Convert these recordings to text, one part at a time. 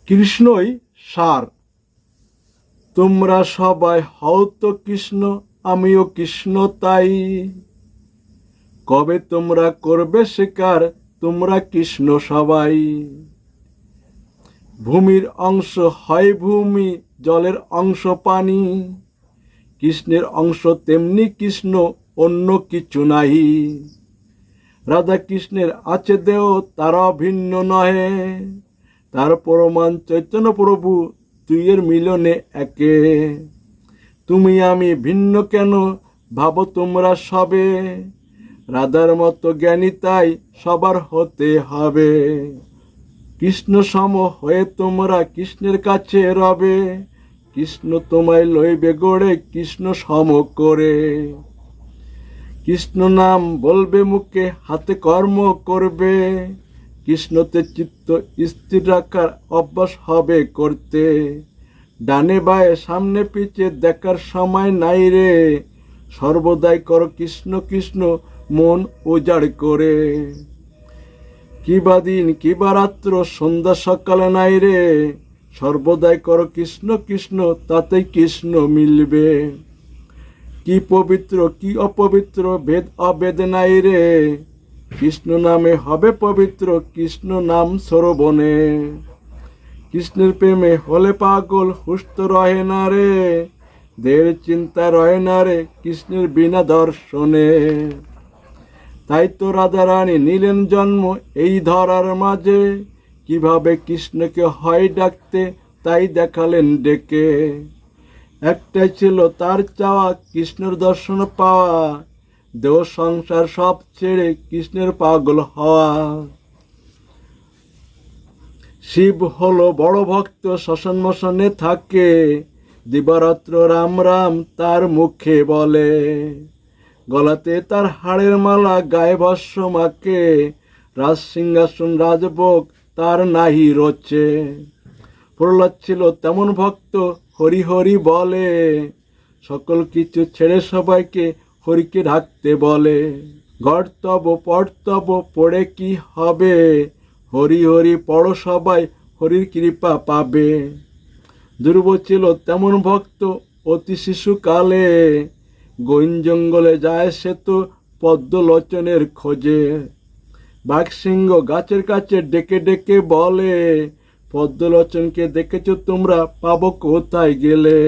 কৃষ্ণই সার। তোমরা সবাই হও তো কৃষ্ণ, আমিও কৃষ্ণ তাই। কবে তোমরা করবে স্বীকার, তোমরা কৃষ্ণ সবাই। ভূমির অংশ হয় ভূমি, জলের অংশ পানি। কৃষ্ণের অংশ তেমনি কৃষ্ণ, অন্য কিছু নাই। রাধা কৃষ্ণের আছে দেহ, তারা ভিন্ন নহে। তার প্রমাণ চৈতন্য প্রভু, দুইয়ের মিলনে একে। তুমি আমি ভিন্ন কেন, ভাবো তোমরা সবে। রাধার মতো জ্ঞানী তাই সবার হতে হবে। কৃষ্ণ সম হয়ে তোমরা কৃষ্ণের কাছে রবে। কৃষ্ণ তোমায় লইবে গড়ে, কৃষ্ণ সম করে। কৃষ্ণ নাম বলবে মুখে, হাতে কর্ম করবে। কৃষ্ণতে চিত্ত স্থির রাখার অভ্যাস হবে করতে। ডানে বায়ে সামনে পিছে দেখার সময় নাই রে। সর্বদাই করো কৃষ্ণ কৃষ্ণ, মন উজাড় করে। কিবা দিন কিবা রাত্র, সন্ধ্যা সকালে নাই রে। সর্বদাই করো কৃষ্ণ কৃষ্ণ, তাতেই কৃষ্ণ মিলবে। কি পবিত্র কি অপবিত্র, ভেদ অভেদ নাই রে। কৃষ্ণ নামে হবে পবিত্র, কৃষ্ণ নাম শ্রবণে। কৃষ্ণের প্রেমে হলে পাগল, হুষ্ট রহে না রে। দেহের চিন্তা রহে না রে, কৃষ্ণের বিনা দর্শনে। তাই তো রাধা রানী নিলেন জন্ম এই ধরার মাঝে। কিভাবে কৃষ্ণকে হয় ডাকতে, তাই দেখালেন ডেকে। একটাই ছিল তার চাওয়া, কৃষ্ণের দর্শন পাওয়া। দেহ সংসার সব ছেড়ে কৃষ্ণের পাগল হওয়া। শিব হলো বড় ভক্ত, শ্মশান মশানে থাকে। দিবারাত্র রাম রাম তার মুখে বলে। গলাতে তার হাড়ের মালা, গায়ে ভস্য মাকে। রাজ সিংহাসন রাজভোগ তার নাহি রোচে। প্রহ্লাদ ছিল তেমন ভক্ত, হরি হরি বলে। সকল কিছু ছেড়ে সবাইকে হরিকে ডাকতে বলে। গর্তব পর্তব পড়ে কি হবে, হরি হরি পড়ো সবাই, হরির কৃপা পাবে। ধ্রুব ছিল তেমন ভক্ত, অতি শিশুকালে। গহীন জঙ্গলে যায় সে তো পদ্মলোচনের খোঁজে। বাঘসিংহ গাছের কাছে ডেকে ডেকে বলে। পদ্মলোচনকে দেখেছ তোমরা, পাবো কোথায় গেলে।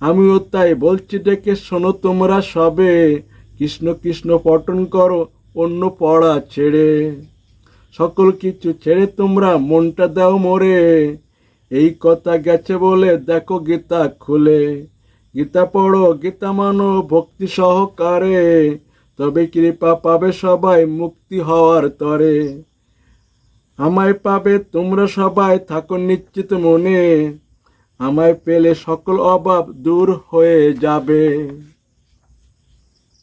আমিও তাই বলছি ডেকে শোনো তোমরা সবে। কৃষ্ণ কৃষ্ণ পঠন করো, অন্য পড়া ছেড়ে। সকল কিছু ছেড়ে তোমরা মনটা দাও মোরে। এই কথা গেছে বলে দেখো গীতা খুলে। গীতা পড়ো গীতা মানো ভক্তি সহকারে। তবে কৃপা পাবে সবাই, মুক্তি হওয়ার তরে। আমায় পাবে তোমরা সবাই, থাকো নিশ্চিত মনে। আমায় পেলে সকল অভাব দূর হয়ে যাবে।